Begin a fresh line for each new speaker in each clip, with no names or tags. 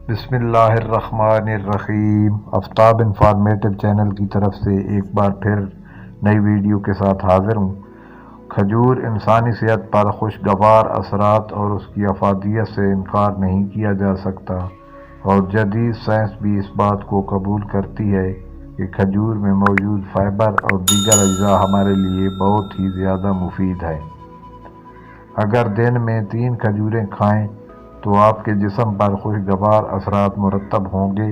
بسم اللہ الرحمن الرحیم۔ آفتاب انفارمیٹو چینل کی طرف سے ایک بار پھر نئی ویڈیو کے ساتھ حاضر ہوں۔ کھجور انسانی صحت پر خوشگوار اثرات اور اس کی افادیت سے انکار نہیں کیا جا سکتا، اور جدید سائنس بھی اس بات کو قبول کرتی ہے کہ کھجور میں موجود فائبر اور دیگر اجزاء ہمارے لیے بہت ہی زیادہ مفید ہے۔ اگر دن میں 3 کھجوریں کھائیں تو آپ کے جسم پر خوشگوار اثرات مرتب ہوں گے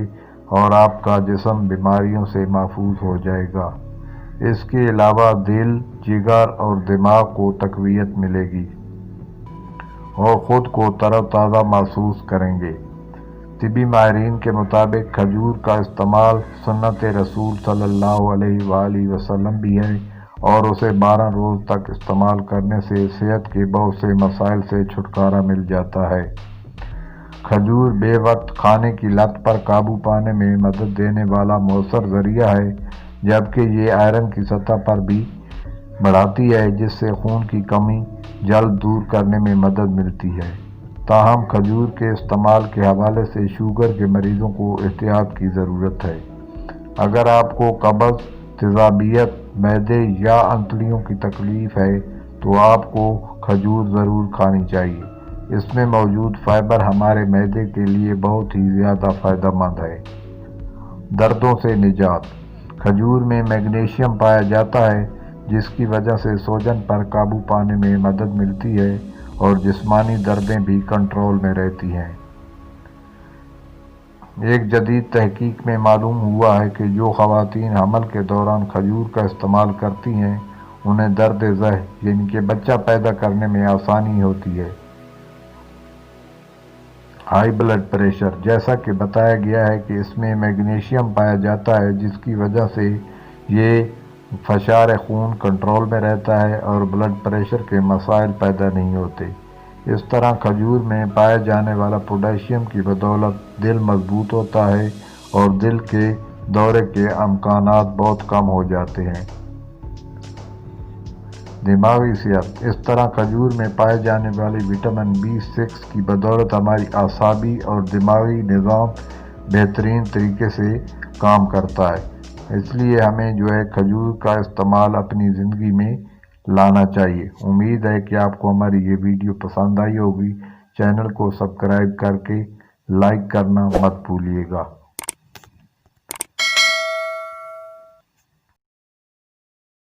اور آپ کا جسم بیماریوں سے محفوظ ہو جائے گا۔ اس کے علاوہ دل، جگر اور دماغ کو تقویت ملے گی اور خود کو تر و تازہ محسوس کریں گے۔ طبی ماہرین کے مطابق کھجور کا استعمال سنت رسول صلی اللہ علیہ وآلہ وسلم بھی ہے، اور اسے 12 روز تک استعمال کرنے سے صحت کے بہت سے مسائل سے چھٹکارا مل جاتا ہے۔ کھجور بے وقت کھانے کی لت پر قابو پانے میں مدد دینے والا مؤثر ذریعہ ہے، جبکہ یہ آئرن کی سطح پر بھی بڑھاتی ہے، جس سے خون کی کمی جلد دور کرنے میں مدد ملتی ہے۔ تاہم کھجور کے استعمال کے حوالے سے شوگر کے مریضوں کو احتیاط کی ضرورت ہے۔ اگر آپ کو قبض، تیزابیت، معدے یا انتڑیوں کی تکلیف ہے تو آپ کو کھجور ضرور کھانی چاہیے۔ اس میں موجود فائبر ہمارے معدے کے لیے بہت ہی زیادہ فائدہ مند ہے۔ دردوں سے نجات۔ کھجور میں میگنیشیم پایا جاتا ہے، جس کی وجہ سے سوجن پر قابو پانے میں مدد ملتی ہے اور جسمانی دردیں بھی کنٹرول میں رہتی ہیں۔ ایک جدید تحقیق میں معلوم ہوا ہے کہ جو خواتین حمل کے دوران کھجور کا استعمال کرتی ہیں، انہیں درد ذہ یعنی کہ بچہ پیدا کرنے میں آسانی ہوتی ہے۔ High blood pressure. جیسا کہ بتایا گیا ہے کہ اس میں میگنیشیم پایا جاتا ہے، جس کی وجہ سے یہ فشار خون کنٹرول میں رہتا ہے اور بلڈ پریشر کے مسائل پیدا نہیں ہوتے۔ اس طرح کھجور میں پائے جانے والا پوٹاشیم کی بدولت دل مضبوط ہوتا ہے اور دل کے دورے کے امکانات بہت کم ہو جاتے ہیں۔ دماغی صحت۔ اس طرح کھجور میں پائے جانے والی وٹامن B6 کی بدولت ہماری اعصابی اور دماغی نظام بہترین طریقے سے کام کرتا ہے۔ اس لیے ہمیں کھجور کا استعمال اپنی زندگی میں لانا چاہیے۔ امید ہے کہ آپ کو ہماری یہ ویڈیو پسند آئی ہوگی۔ چینل کو سبسکرائب کر کے لائک کرنا مت بھولیے گا۔